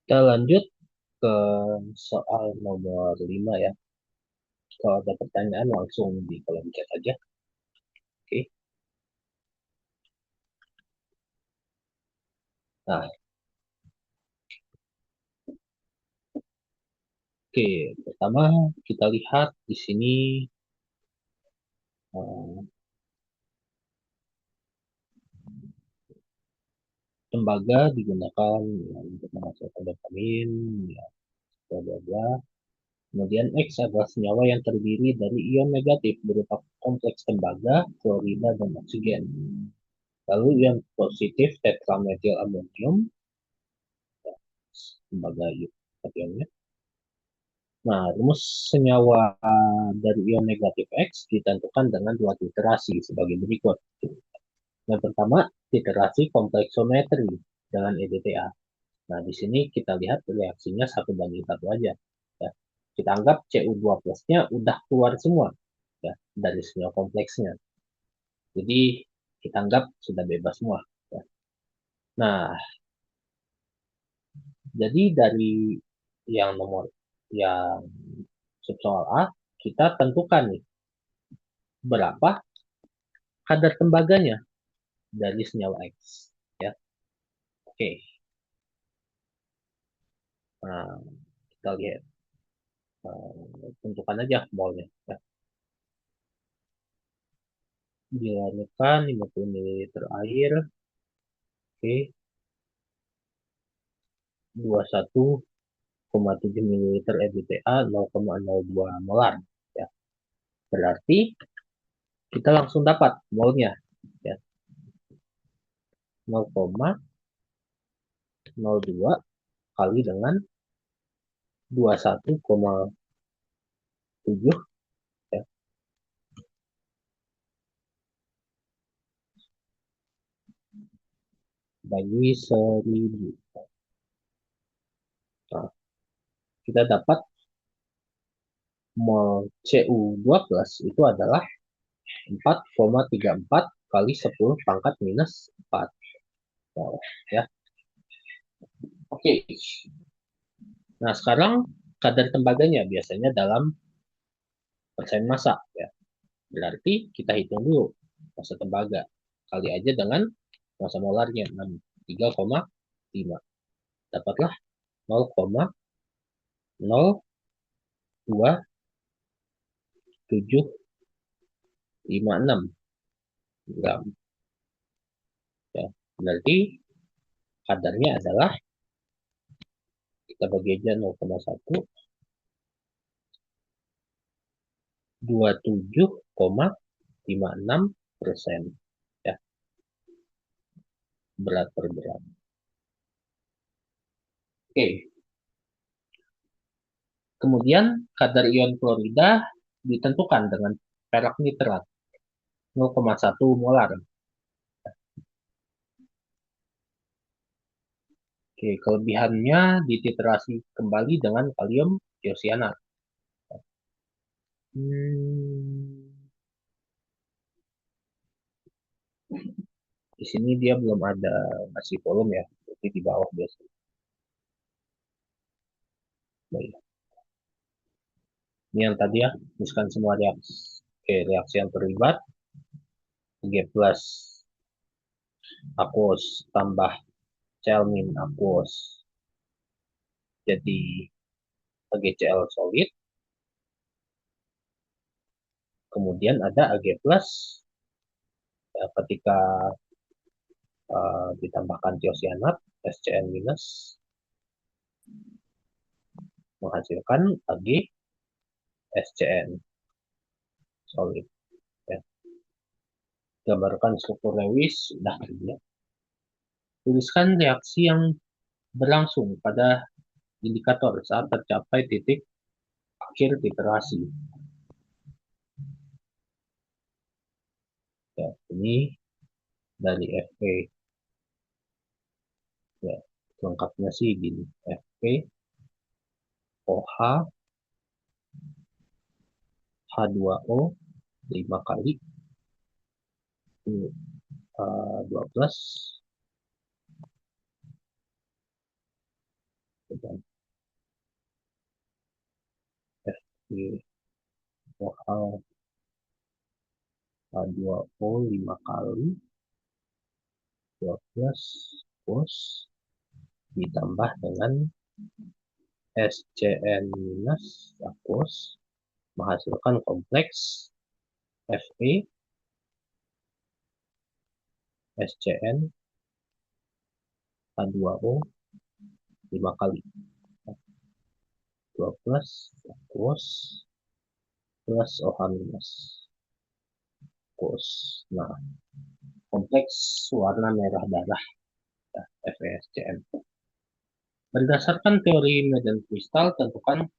Kita lanjut ke soal nomor 5 ya. Kalau ada pertanyaan langsung di kolom chat aja. Oke. Nah, oke. Pertama kita lihat di sini eh, tembaga digunakan ya, untuk menghasilkan dopamin, ya, bla bla bla. Kemudian X adalah senyawa yang terdiri dari ion negatif berupa kompleks tembaga, klorida, dan oksigen. Lalu ion positif tetrametil amonium, tembaga kationnya. Nah, rumus senyawa dari ion negatif X ditentukan dengan dua literasi sebagai berikut. Yang pertama, literasi kompleksometri dengan EDTA. Nah, di sini kita lihat reaksinya satu banding satu aja. Ya. Kita anggap Cu2 plusnya udah keluar semua ya, dari senyawa kompleksnya. Jadi, kita anggap sudah bebas semua. Ya. Nah, jadi dari yang nomor yang subsoal A, kita tentukan nih berapa kadar tembaganya dari senyawa X. Ya, oke. Nah, kita lihat tentukan aja molnya. Ya. Dilanjutkan 50 ml air, oke, 21,7 ml EBTA 0,02 molar. Ya. Berarti kita langsung dapat molnya. Ya. 0,02 kali dengan 21,7 ya, bagi 1000. Nah, kita dapat mol Cu2 plus itu adalah 4,34 kali 10 pangkat minus 4. Nah, ya. Oke. Nah, sekarang kadar tembaganya biasanya dalam persen massa ya. Berarti kita hitung dulu massa tembaga. Kali aja dengan massa molarnya 3,5. Dapatlah 0,02756 gram ya. Berarti kadarnya adalah kita bagi aja 0,127,56% ya, berat per gram. Oke, kemudian kadar ion klorida ditentukan dengan perak nitrat 0,1 molar. Oke, kelebihannya dititerasi kembali dengan kalium tiosianat. Hmm, di sini dia belum ada ngasih volume ya, jadi di bawah biasanya. Baik. Ini yang tadi ya, misalkan semua reaksi. Oke, reaksi yang terlibat G plus aqueous tambah Celmin aqueous jadi AgCl solid. Kemudian ada Ag plus ya, ketika ditambahkan tiosianat SCN minus menghasilkan Ag SCN solid. Ya. Gambarkan struktur Lewis sudah ya. Tuliskan reaksi yang berlangsung pada indikator saat tercapai titik akhir titerasi. Ya, ini dari Fe. Ya, lengkapnya sih gini. Fe, OH, H2O 5 kali 12 di bakal H2O 5 kali 12 cos ditambah dengan SCN minus cos menghasilkan kompleks Fe SCN H2O 5 kali 12 cos plus OH minus cos. Nah, kompleks warna merah darah ya, FeSCN. Berdasarkan teori medan kristal, tentukan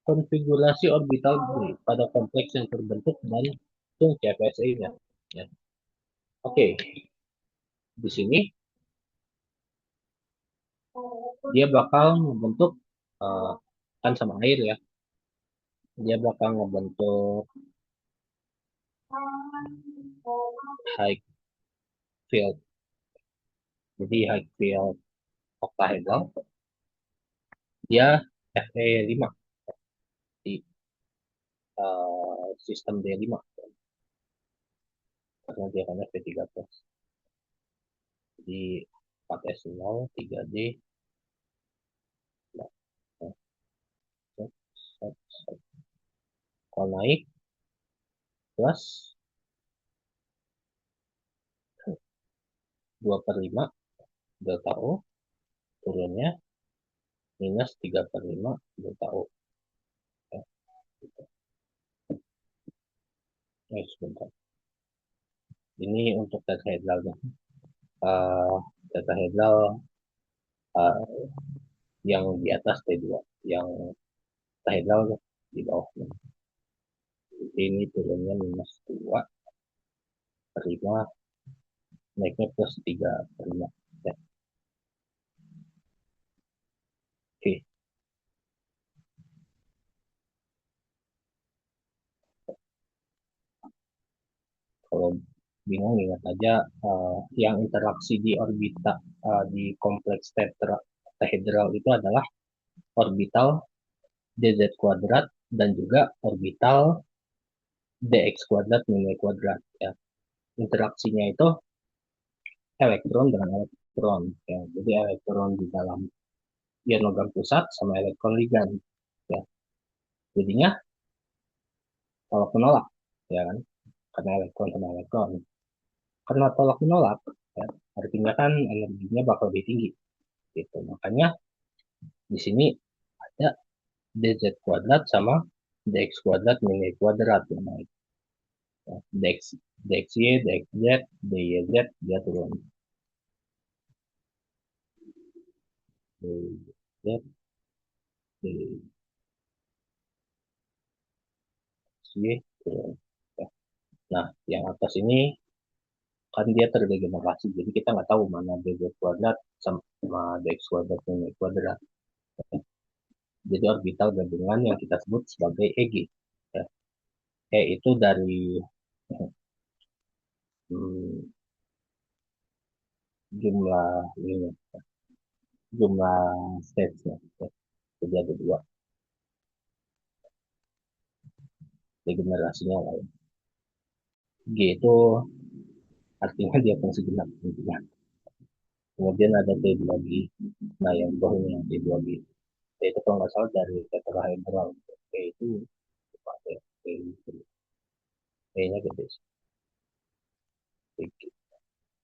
konfigurasi orbital pada kompleks yang terbentuk dan hitung CFSE-nya. Ya. Oke, di sini dia bakal membentuk kan sama air ya. Dia bakal membentuk high field. Jadi high field octahedral dia Fe5 di sistem D5 karena dia kan Fe3+. Jadi 4S0 3D. Nah, kalau naik plus 2/5 delta O, turunnya minus 3/5 delta O. Ya, gitu. Sebentar. Ini untuk tetrahedralnya. Tetrahedral uh, yang di atas T2, yang tetrahedral di bawahnya. Jadi ini turunnya minus 2/5, naiknya plus 3/5. Ya. Oke, kalau bingung ingat aja yang interaksi di orbita di kompleks tetrahedral itu adalah orbital dz kuadrat dan juga orbital dx kuadrat min y kuadrat ya. Interaksinya itu elektron dengan elektron ya. Jadi elektron di dalam ion logam pusat sama elektron ligan ya. Jadinya tolak menolak ya kan, karena elektron sama elektron. Karena tolak menolak ya, artinya kan energinya bakal lebih tinggi gitu. Makanya di sini ada dz kuadrat sama dx kuadrat min y kuadrat yang naik. Ya, dxy, dxz, dyz dia turun. Dyz, dyy turun. Ya. Nah, yang atas ini kan dia terdegenerasi, jadi kita nggak tahu mana dz kuadrat sama dx kuadrat min y kuadrat. Jadi orbital gabungan yang kita sebut sebagai EG. Ya. E itu dari hmm, jumlah ini, jumlah stage-nya. Ya. Jadi ada dua regenerasinya lah. Ya. G itu artinya dia fungsi genap intinya. Kemudian ada T2G. Nah yang bawahnya T2G. T itu kalau nggak salah dari tetrahedral. T itu pakai T itu. T-nya gede sih. T,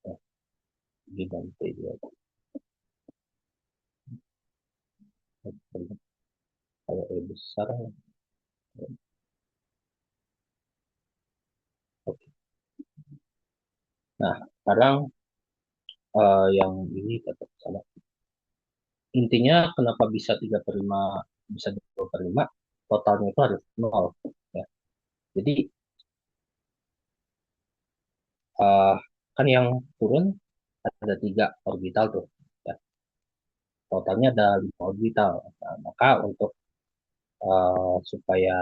nah, G dan T2. Kalau E besar, oke. Nah, sekarang yang ini tetap sama. Intinya kenapa bisa 3/5, bisa 2/5, totalnya itu harus nol. Ya. Jadi uh, kan yang turun ada 3 orbital tuh. Ya. Totalnya ada 5 orbital. Nah, maka untuk supaya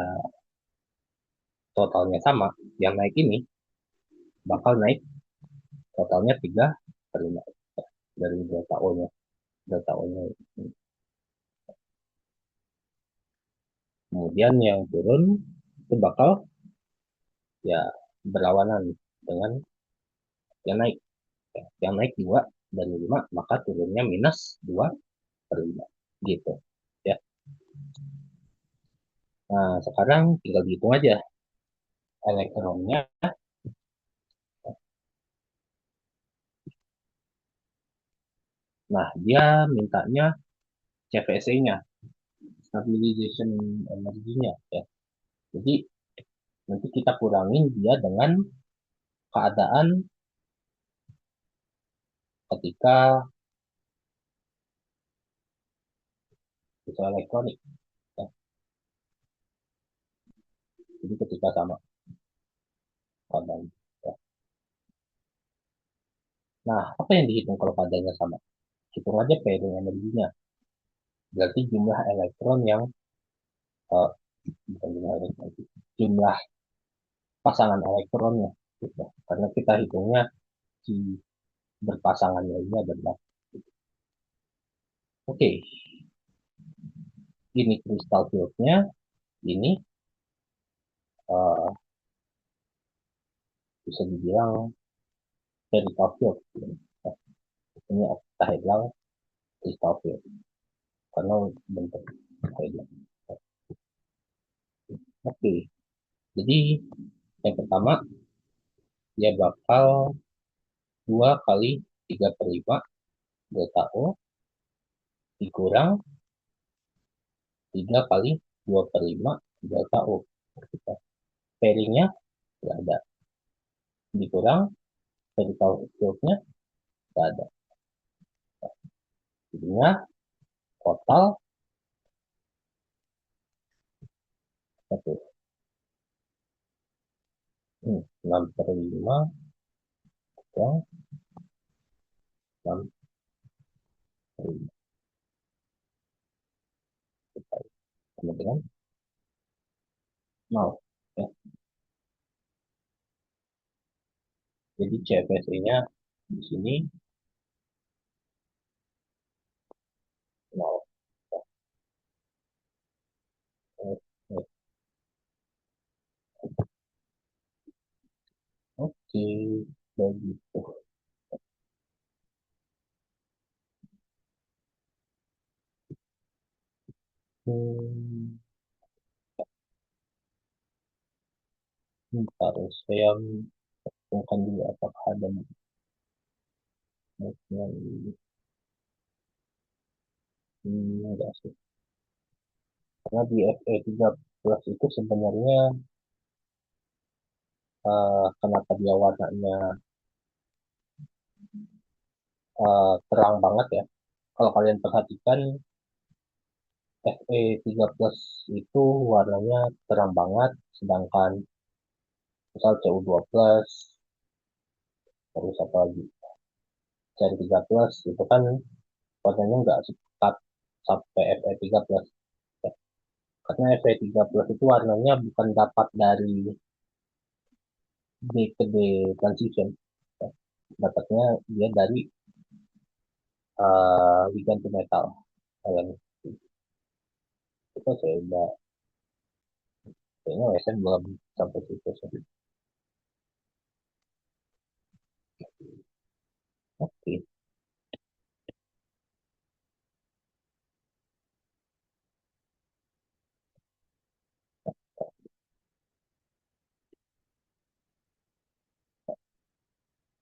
totalnya sama, yang naik ini bakal naik totalnya 3/5 dari delta O-nya. Delta O-nya. Kemudian yang turun itu bakal ya berlawanan dengan yang naik. Ya, yang naik 2 dan 5 maka turunnya minus 2 per 5. Gitu. Ya. Nah, sekarang tinggal dihitung aja elektronnya. Nah, dia mintanya CVSE-nya, stabilization energinya. Ya. Jadi, nanti kita kurangin dia dengan keadaan ketika bisa elektronik. Ya. Jadi, ketika sama keadaan. Ya. Nah, apa yang dihitung kalau keadaannya sama? Hitung aja pairing energinya. Berarti jumlah elektron yang eh, bukan jumlah elektron, jumlah pasangan elektronnya. Gitu. Karena kita hitungnya si berpasangannya ini adalah oke. Ini kristal fieldnya, ini eh, bisa dibilang spherical field. Nah, ini octahedral kristal field karena bentuk octahedral. Oke, jadi yang pertama dia bakal 2 kali 3 per 5 delta O dikurang 3 kali 2 per 5 delta O. Pairingnya nggak ada, dikurang spherical fieldnya nggak ada. Jadinya total 6 per 5 kurang 6 per 5 sama dengan 0. Ya. Jadi CFSE-nya di sini 0. Oke, begitu. Hmm, Bentar, saya hitungkan dulu apakah ada yang enggak sih. Karena di FE13 itu sebenarnya kenapa dia warnanya terang banget ya. Kalau kalian perhatikan FE13 itu warnanya terang banget, sedangkan misal CU2 plus, terus apa lagi, CR3 plus itu kan warnanya nggak sepekat sampai FE13. Ya. Karena FE13 itu warnanya bukan dapat dari D ke D transition. Ya. Dapatnya dia dari ligand to metal. Kalian itu saya udah kayaknya WSN belum sampai situ sih. Oke.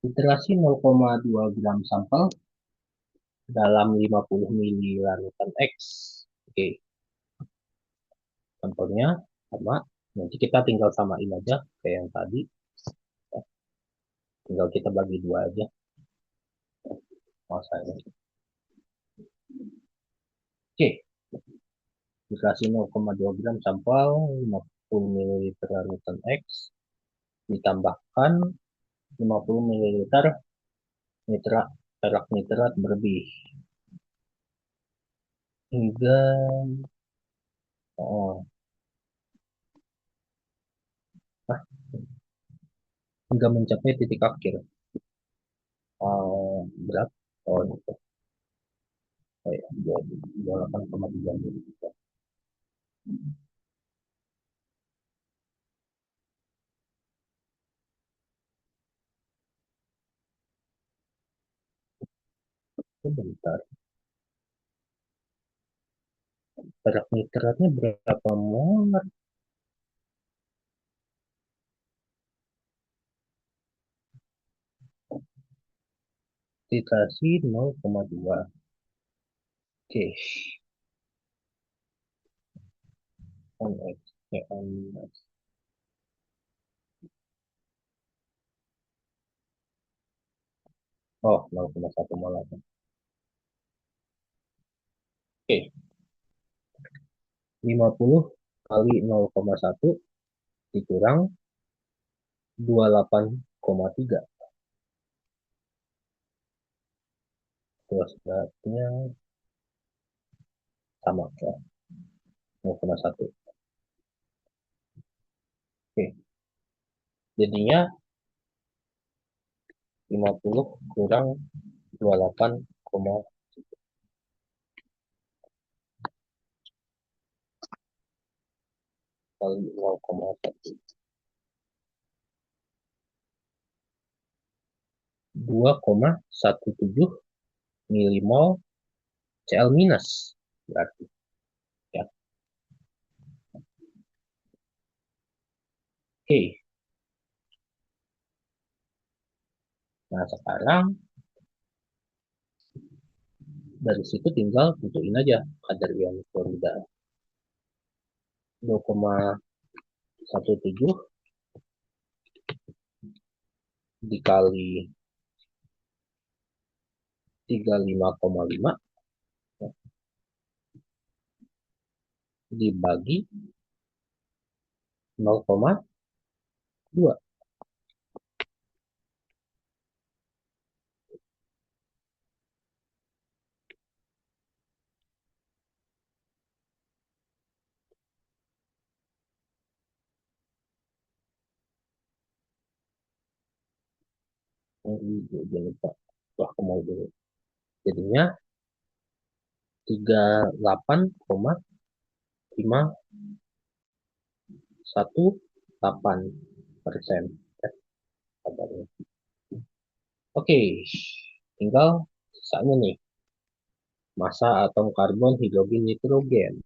Literasi 0,2 gram sampel dalam 50 mili larutan X. Oke, sampelnya sama. Nanti kita tinggal samain aja kayak yang tadi. Ya, tinggal kita bagi 2 aja masanya. Oke, dikasih 0,2 gram sampel 50 ml larutan X ditambahkan 50 ml nitrat perak nitrat berlebih hingga oh, ah, hingga mencapai titik akhir. Berat oh itu kayak 28,3 ml. Sebentar, perak nitratnya berapa molar? Titrasi 0,2. Oke, NX, NX. Oh, 0,1 molar. Oke, 50 kali 0,1 dikurang 28,3. Terus beratnya sama ya, 0,1. Oke, jadinya 50 kurang 28, kali 0,1. 2,17 milimol Cl minus berarti ya. Oke, nah sekarang dari situ tinggal tentuin aja kadar ion fluorida. 2,17 dikali 35,5 dibagi 0,2. Jangan lupa. Wah, kemau dulu. Jadinya 38,518% kadarnya. Oke, tinggal sisanya nih. Massa atom karbon, hidrogen, nitrogen.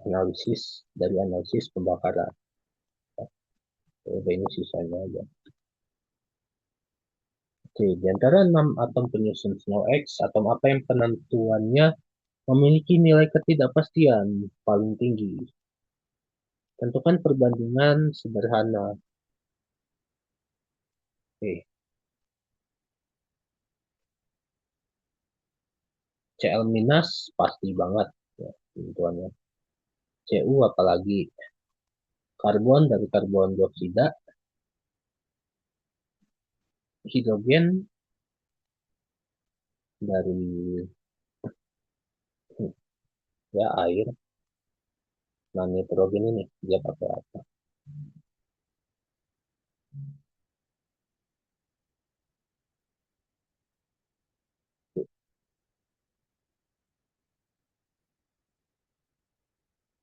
Analisis pembakaran. Udah ini sisanya aja. Oke, di antara 6 atom penyusun Snow X, atom apa yang penentuannya memiliki nilai ketidakpastian paling tinggi? Tentukan perbandingan sederhana. Oke, Cl minus pasti banget ya, tentuannya. Cu apalagi karbon dari karbon dioksida, hidrogen dari ya air, nah nitrogen ini dia pakai apa?